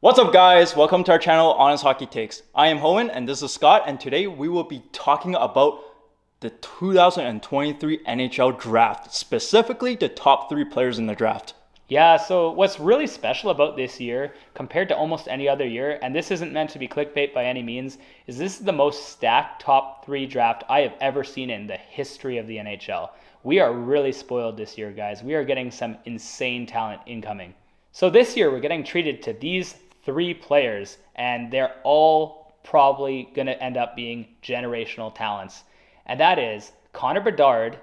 What's up, guys? Welcome to our channel, Honest Hockey Takes. I am Howin and this is Scott, and today we will be talking about the 2023 NHL Draft, specifically the top 3 players in the draft. Yeah, so what's really special about this year compared to almost any other year, and this isn't meant to be clickbait by any means, is this is the most stacked top 3 draft I have ever seen in the history of the NHL. We are really spoiled this year, guys. We are getting some insane talent incoming. So this year we're getting treated to these 3 players, and they're all probably going to end up being generational talents. And that is Connor Bedard,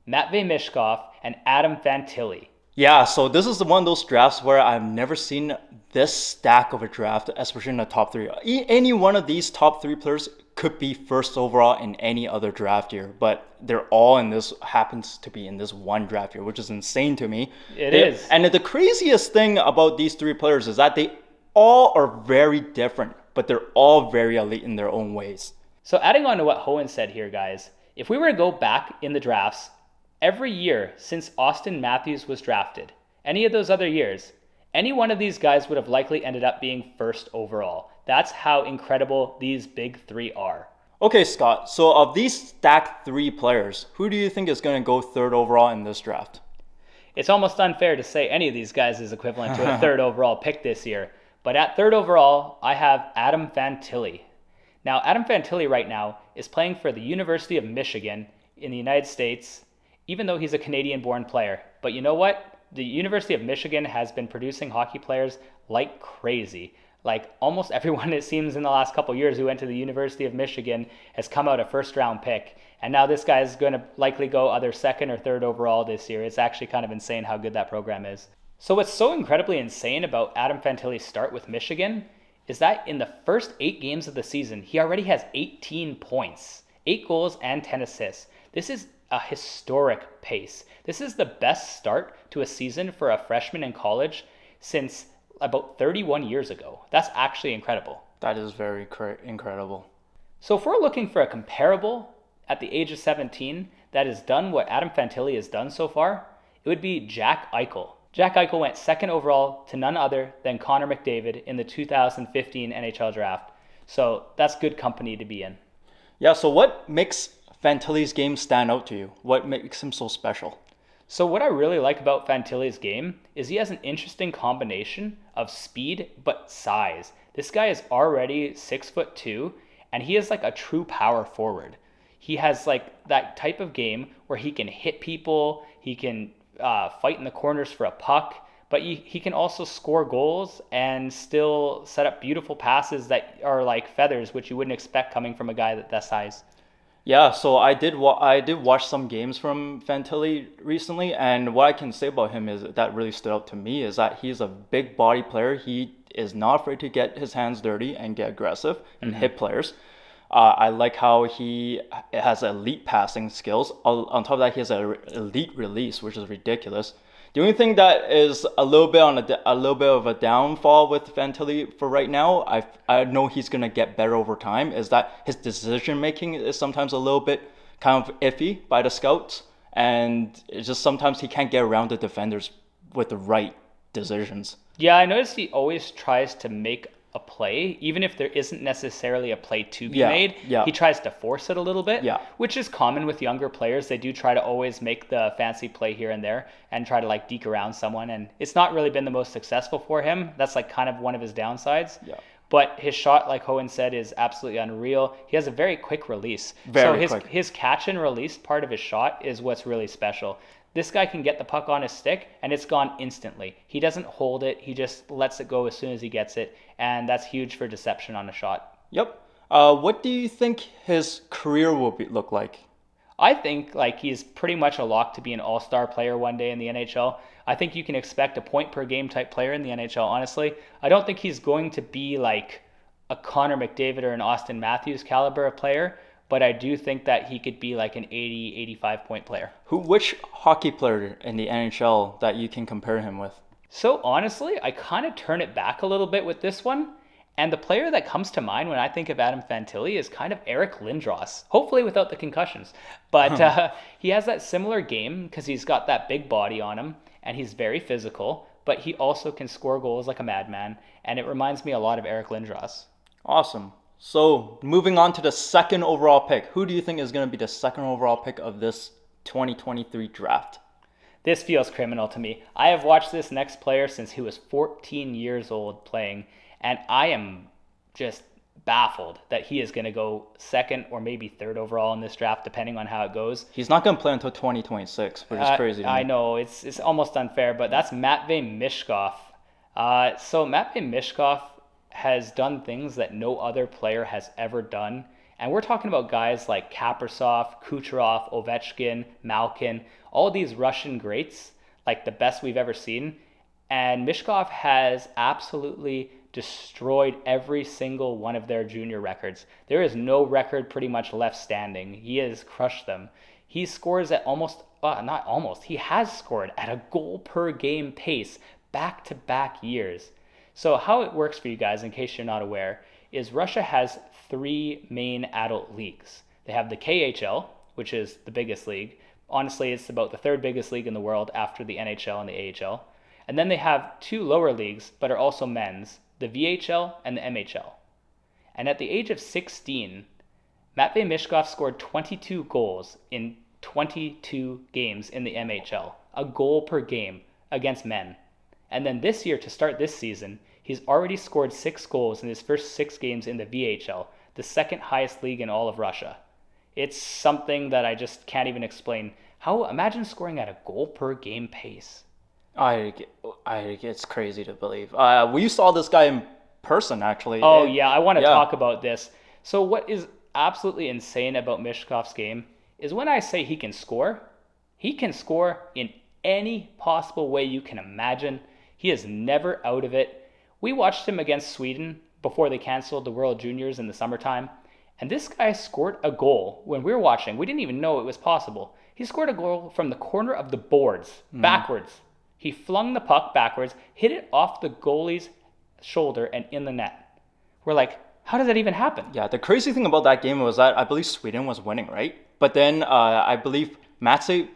Matvei Mishkov, and Adam Fantilli. Yeah, so this is one of those drafts where I've never seen this stack of a draft, especially in the top 3. Any one of these top 3 players could be first overall in any other draft year, but they're all in this, happens to be in this one draft year, which is insane to me. It is. And the craziest thing about these 3 players is that they all are very different, but they're all very elite in their own ways. So adding on to what Howin said here, guys, if we were to go back in the drafts, every year since Austin Matthews was drafted, any of those other years, any one of these guys would have likely ended up being first overall. That's how incredible these big 3 are. Okay, Scott, so of these stacked 3 players, who do you think is going to go third overall in this draft? It's almost unfair to say any of these guys is equivalent to a third overall pick this year. But at third overall, I have Adam Fantilli. Now, Adam Fantilli right now is playing for the University of Michigan in the United States, even though he's a Canadian-born player. But you know what? The University of Michigan has been producing hockey players like crazy. Like almost everyone, it seems, in the last couple years who went to the University of Michigan has come out a first-round pick. And now this guy is going to likely go either second or third overall this year. It's actually kind of insane how good that program is. So what's so incredibly insane about Adam Fantilli's start with Michigan is that in the first 8 games of the season, he already has 18 points, 8 goals, and 10 assists. This is a historic pace. This is the best start to a season for a freshman in college since about 31 years ago. That's actually incredible. That is very incredible. So if we're looking for a comparable at the age of 17 that has done what Adam Fantilli has done so far, it would be Jack Eichel. Jack Eichel went second overall to none other than Connor McDavid in the 2015 NHL Draft. So that's good company to be in. Yeah, so what makes Fantilli's game stand out to you? What makes him so special? So what I really like about Fantilli's game is he has an interesting combination of speed but size. This guy is already 6'2", and he is like a true power forward. He has like that type of game where he can hit people, he can fight in the corners for a puck, but he can also score goals and still set up beautiful passes that are like feathers, which you wouldn't expect coming from a guy that size. Yeah, so I did watch some games from Fantilli recently, and what I can say about him is that really stood out to me is that he's a big body player. He is not afraid to get his hands dirty and get aggressive and hit players. I like how he has elite passing skills. On top of that, he has an elite release, which is ridiculous. The only thing that is a little bit of a downfall with Fantilli for right now, I know he's gonna get better over time, is that his decision making is sometimes a little bit kind of iffy by the scouts, and it's just sometimes he can't get around the defenders with the right decisions. Yeah, I noticed he always tries to make a play, even if there isn't necessarily a play to be made. Yeah. He tries to force it a little bit, Yeah. which is common with younger players. They do try to always make the fancy play here and there and try to like deke around someone. And it's not really been the most successful for him. That's like kind of one of his downsides. Yeah. But his shot, like Howin said, is absolutely unreal. He has a very quick release. Very so quick. his catch and release part of his shot is what's really special. This guy can get the puck on his stick and it's gone instantly. He doesn't hold it. He just lets it go as soon as he gets it. And that's huge for deception on a shot. Yep. What do you think his career will look like? I think like he's pretty much a lock to be an all-star player one day in the NHL. I think you can expect a point per game type player in the NHL, honestly. I don't think he's going to be like a Connor McDavid or an Austin Matthews caliber of player, but I do think that he could be like an 80, 85 point player. Which hockey player in the NHL that you can compare him with? So honestly, I kind of turn it back a little bit with this one. And the player that comes to mind when I think of Adam Fantilli is kind of Eric Lindros, hopefully without the concussions. But he has that similar game because he's got that big body on him and he's very physical. but he also can score goals like a madman, and it reminds me a lot of Eric Lindros. Awesome. So moving on to the second overall pick. Who do you think is going to be the second overall pick of this 2023 draft? This feels criminal to me. I have watched this next player since he was 14 years old playing, and I am just baffled that he is going to go second or maybe third overall in this draft, depending on how it goes. He's not going to play until 2026, which is crazy to me. I know, it's almost unfair, but that's Matvei Mishkov. So Matvei Mishkov has done things that no other player has ever done. And we're talking about guys like Kaprizov, Kucherov, Ovechkin, Malkin, all these Russian greats, like the best we've ever seen. And Mishkov has absolutely destroyed every single one of their junior records. There is no record pretty much left standing. He has crushed them. He scores at he has scored at a goal per game pace back-to-back years. So how it works for you guys, in case you're not aware, is Russia has 3 main adult leagues. They have the KHL, which is the biggest league. Honestly, it's about the 3rd biggest league in the world after the NHL and the AHL. And then they have 2 lower leagues, but are also men's, the VHL and the MHL. And at the age of 16, Matvei Mishkov scored 22 goals in 22 games in the MHL, a goal per game against men. And then this year, to start this season, he's already scored 6 goals in his first 6 games in the VHL, the 2nd highest league in all of Russia. It's something that I just can't even explain. Imagine scoring at a goal per game pace. It's crazy to believe. We saw this guy in person, actually. Oh, yeah, I want to talk about this. So what is absolutely insane about Mishkov's game is when I say he can score in any possible way you can imagine. He is never out of it. We watched him against Sweden before they canceled the World Juniors in the summertime, and this guy scored a goal when we were watching. We didn't even know it was possible. He scored a goal from the corner of the boards, backwards. He flung the puck backwards, hit it off the goalie's shoulder and in the net. We're like, how does that even happen? Yeah, the crazy thing about that game was that I believe Sweden was winning, right? But then I believe Matvei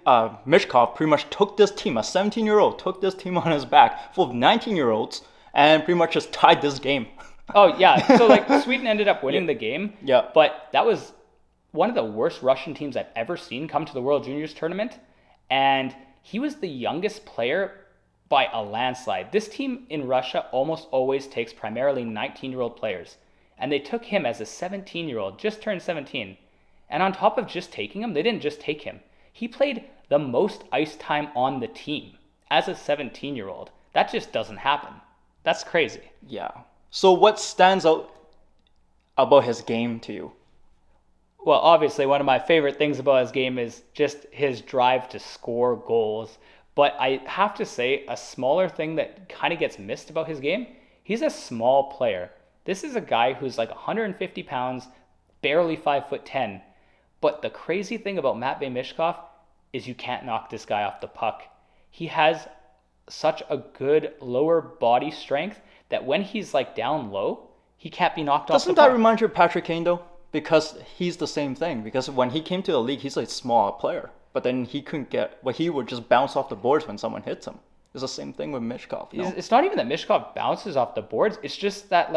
Mishkov pretty much took this team, a 17-year-old, took this team on his back full of 19-year-olds and pretty much just tied this game. Oh, yeah. So, Sweden ended up winning the game. Yeah. But that was one of the worst Russian teams I've ever seen come to the World Juniors tournament. And he was the youngest player by a landslide. This team in Russia almost always takes primarily 19-year-old players. And they took him as a 17-year-old, just turned 17. And on top of just taking him, they didn't just take him. He played the most ice time on the team as a 17-year-old. That just doesn't happen. That's crazy. Yeah. So what stands out about his game to you? Well, obviously, one of my favorite things about his game is just his drive to score goals. But I have to say, a smaller thing that kind of gets missed about his game, he's a small player. This is a guy who's like 150 pounds, barely 5'10". But the crazy thing about Matvei Mishkov is you can't knock this guy off the puck. He has such a good lower body strength that when he's down low, he can't be knocked off the puck. Doesn't that remind you of Patrick Kane, though? Because he's the same thing. Because when he came to the league, he's a small player. But then he couldn't he would just bounce off the boards when someone hits him. It's the same thing with Mishkov. No? It's not even that Mishkov bounces off the boards. It's just that,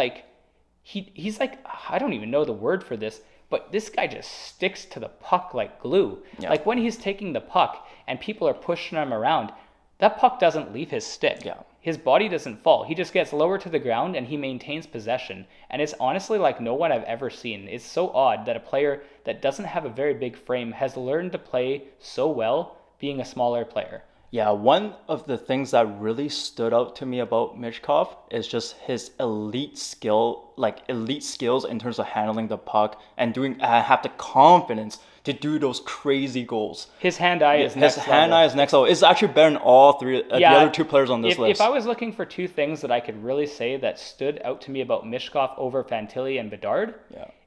he's I don't even know the word for this, but this guy just sticks to the puck like glue. Yeah. When he's taking the puck and people are pushing him around, that puck doesn't leave his stick. Yeah. His body doesn't fall. He just gets lower to the ground and he maintains possession. And it's honestly like no one I've ever seen. It's so odd that a player that doesn't have a very big frame has learned to play so well being a smaller player. Yeah, one of the things that really stood out to me about Mishkov is just his elite skills in terms of handling the puck and have the confidence to do those crazy goals. His hand-eye is next level. His hand-eye is next level. It's actually better than all three, the other 2 players on this list. If I was looking for 2 things that I could really say that stood out to me about Mishkov over Fantilli and Bedard,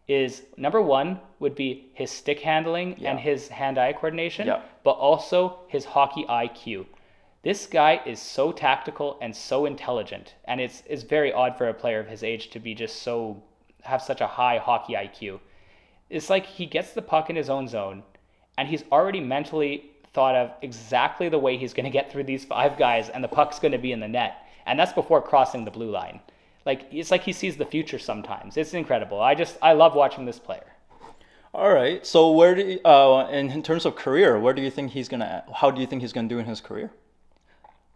is number 1 would be his stick handling and his hand-eye coordination, but also his hockey IQ. This guy is so tactical and so intelligent, and it's very odd for a player of his age to be just have such a high hockey IQ. It's like he gets the puck in his own zone, and he's already mentally thought of exactly the way he's going to get through these 5 guys, and the puck's going to be in the net. And that's before crossing the blue line. It's like he sees the future sometimes. It's incredible. I love watching this player. All right. So where do you, in terms of career, how do you think he's gonna do in his career?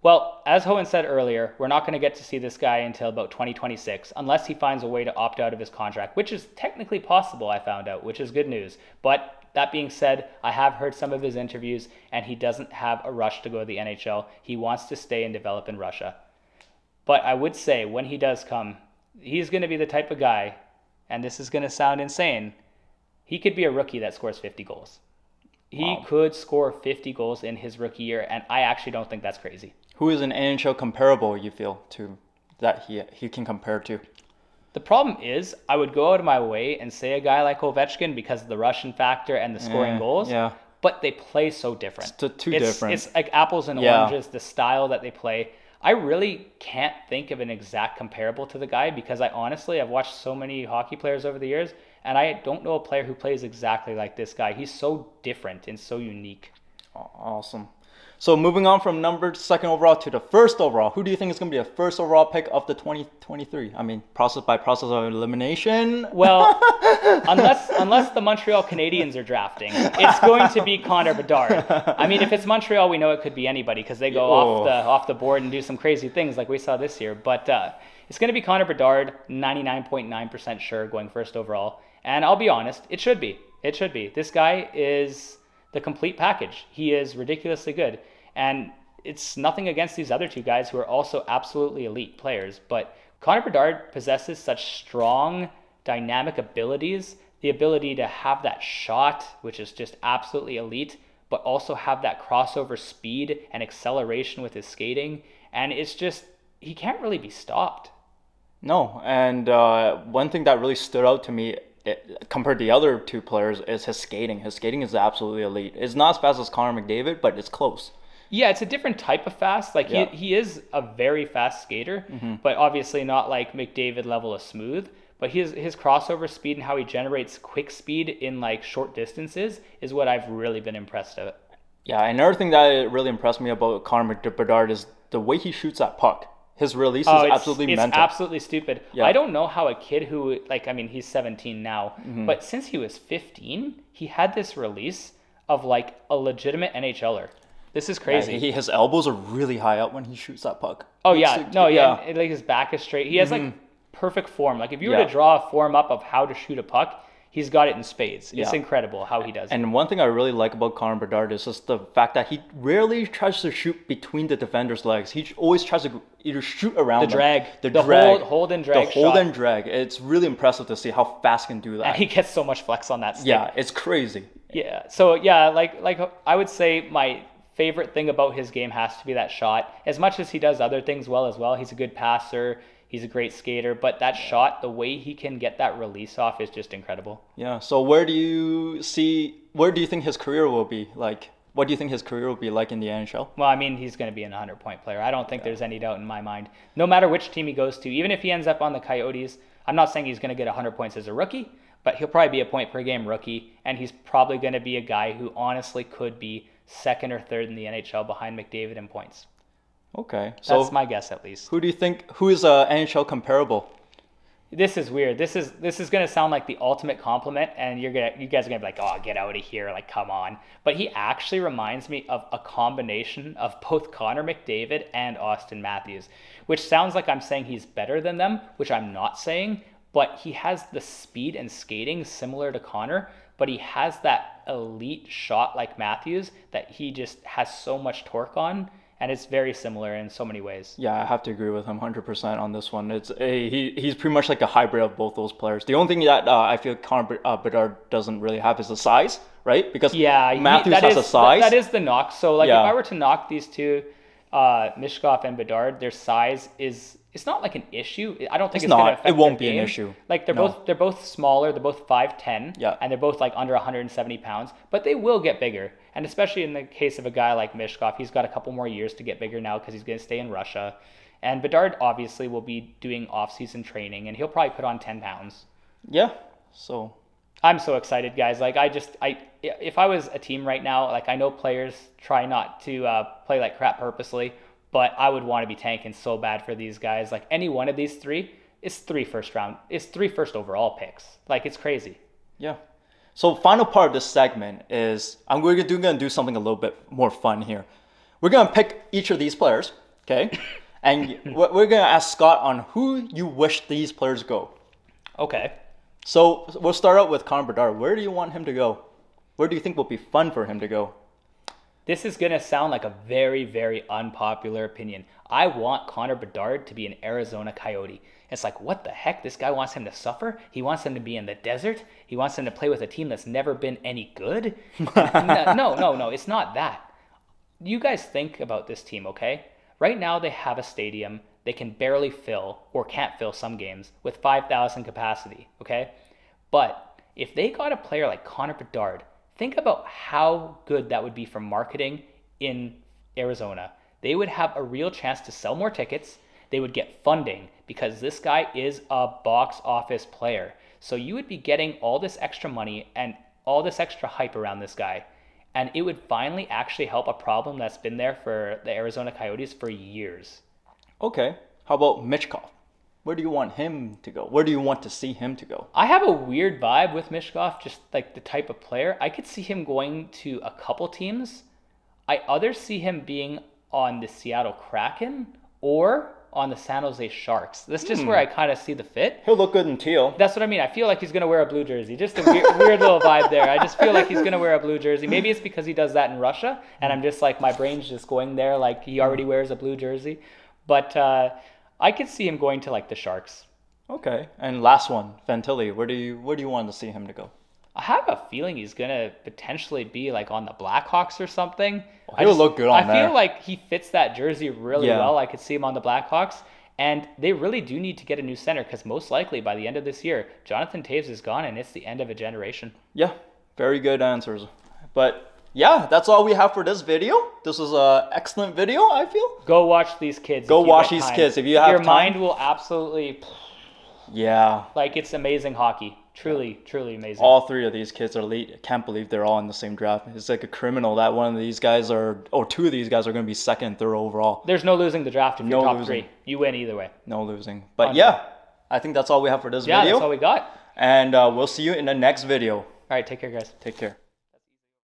Well, as Howin said earlier, we're not going to get to see this guy until about 2026 unless he finds a way to opt out of his contract, which is technically possible, I found out, which is good news. But that being said, I have heard some of his interviews, and he doesn't have a rush to go to the NHL. He wants to stay and develop in Russia. But I would say when he does come, he's going to be the type of guy, and this is going to sound insane, he could be a rookie that scores 50 goals. He could score 50 goals in his rookie year, and I actually don't think that's crazy. Who is an NHL comparable you feel to that he can compare to? The problem is, I would go out of my way and say a guy like Ovechkin because of the Russian factor and the scoring goals. Yeah. But they play so different. It's different. It's like apples and oranges, the style that they play. I really can't think of an exact comparable to the guy because I've watched so many hockey players over the years, and I don't know a player who plays exactly like this guy. He's so different and so unique. Awesome. So moving on from number 2nd overall to the 1st overall, who do you think is going to be a 1st overall pick of the 2023? I mean, process of elimination? Well, unless the Montreal Canadiens are drafting, it's going to be Connor Bedard. I mean, if it's Montreal, we know it could be anybody because they go off the board and do some crazy things like we saw this year. But it's going to be Connor Bedard, 99.9% sure going 1st overall. And I'll be honest, it should be. It should be. This guy is the complete package. He is ridiculously good. And it's nothing against these other 2 guys who are also absolutely elite players. But Connor Bedard possesses such strong, dynamic abilities, the ability to have that shot, which is just absolutely elite, but also have that crossover speed and acceleration with his skating. And it's just, he can't really be stopped. No, and one thing that really stood out to me compared to the other 2 players is his skating. His skating is absolutely elite. It's not as fast as Connor McDavid, but it's close. Yeah, it's a different type of fast. Like he is a very fast skater, but obviously not like McDavid level of smooth. But his crossover speed and how he generates quick speed in like short distances is what I've really been impressed with. Yeah, another thing that really impressed me about Connor Bedard is the way he shoots that puck. His release is absolutely mental. It's absolutely stupid. Yeah. I don't know how a kid who, he's 17 now, but since he was 15, he had this release of like a legitimate NHLer. This is crazy. Yeah, his elbows are really high up when he shoots that puck. Oh, yeah. No, yeah. Like his back is straight. He has like perfect form. Like if you were to draw a form up of how to shoot a puck, he's got it in spades. It's incredible how he does it. And one thing I really like about Connor Bedard is just the fact that he rarely tries to shoot between the defender's legs. He always tries to either shoot around the drag. The drag. Hold and drag. The hold and drag. It's really impressive to see how fast he can do that. And he gets so much flex on that stick. Yeah, it's crazy. Yeah. So yeah, like I would say my favorite thing about his game has to be that shot. As much as he does other things well as well, he's a good passer. He's a great skater, but that shot, the way he can get that release off is just incredible. Yeah. So where do you think his career will be like? What do you think his career will be like in the NHL? Well, I mean, he's going to be an 100-point player. I don't think there's any doubt in my mind. No matter which team he goes to, even if he ends up on the Coyotes, I'm not saying he's going to get 100 points as a rookie, but he'll probably be a point-per-game rookie, and he's probably going to be a guy who honestly could be 2nd or 3rd in the NHL behind McDavid in points. Okay. So that's my guess, at least. Who do you think, who is NHL comparable? This is weird. This is going to sound like the ultimate compliment, and you guys are going to be like, oh, get out of here. Like, come on. But he actually reminds me of a combination of both Connor McDavid and Austin Matthews, which sounds like I'm saying he's better than them, which I'm not saying, but he has the speed and skating similar to Connor, but he has that elite shot like Matthews that he just has so much torque on. And it's very similar in so many ways. Yeah, I have to agree with him 100% on this one. He's pretty much like a hybrid of both those players. The only thing that I feel Connor Bedard doesn't really have is the size, right? Because Matthews has a size. That is the knock. So if I were to knock these two, Mishkov and Bedard, their size it's not like an issue. I don't think it's going to affect It won't be their game. An issue. Like they're both smaller. They're both 5'10", and they're both like under 170 pounds. But they will get bigger. And especially in the case of a guy like Mishkov, he's got a couple more years to get bigger now because he's going to stay in Russia. And Bedard obviously will be doing off-season training, and he'll probably put on 10 pounds. Yeah. So I'm so excited, guys. Like if I was a team right now, like I know players try not to play like crap purposely, but I would want to be tanking so bad for these guys. Like any one of these three is three first overall picks. Like it's crazy. Yeah. So final part of this segment is we're gonna do something a little bit more fun here. We're gonna pick each of these players, okay? And we're gonna ask Scott on who you wish these players go. Okay. So we'll start out with Connor Bedard. Where do you want him to go? Where do you think will be fun for him to go? This is going to sound like a very, very unpopular opinion. I want Connor Bedard to be an Arizona Coyote. It's like, what the heck? This guy wants him to suffer? He wants him to be in the desert? He wants him to play with a team that's never been any good? No. It's not that. You guys think about this team, okay? Right now they have a stadium they can barely fill or can't fill some games with 5,000 capacity, okay? But if they got a player like Connor Bedard, think about how good that would be for marketing in Arizona. They would have a real chance to sell more tickets. They would get funding because this guy is a box office player. So you would be getting all this extra money and all this extra hype around this guy. And it would finally actually help a problem that's been there for the Arizona Coyotes for years. Okay. How about Michkov? Where do you want him to go? Where do you want to see him to go? I have a weird vibe with Michkov, just like the type of player. I could see him going to a couple teams. I either see him being on the Seattle Kraken or on the San Jose Sharks. That's just where I kind of see the fit. He'll look good in teal. That's what I mean. I feel like he's going to wear a blue jersey. Just a weird little vibe there. I just feel like he's going to wear a blue jersey. Maybe it's because he does that in Russia, and I'm just like, my brain's just going there like he already wears a blue jersey. But I could see him going to like the Sharks. Okay. And last one, Fantilli. Where do you want to see him to go? I have a feeling he's going to potentially be like on the Blackhawks or something. He'll look good on there. I feel like he fits that jersey really well. I could see him on the Blackhawks. And they really do need to get a new center because most likely by the end of this year, Jonathan Toews is gone and it's the end of a generation. Yeah, very good answers. But yeah, that's all we have for this video. This was an excellent video, I feel. Go watch these kids. Go watch these kids if you have time. Your mind will absolutely... Yeah. Like, it's amazing hockey. Truly, truly amazing. All three of these kids are elite. I can't believe they're all in the same draft. It's like a criminal that one of these guys or two of these guys are going to be second and third overall. There's no losing the draft if you're top three. You win either way. No losing. But yeah, I think that's all we have for this video. Yeah, that's all we got. And we'll see you in the next video. All right, take care, guys. Take care.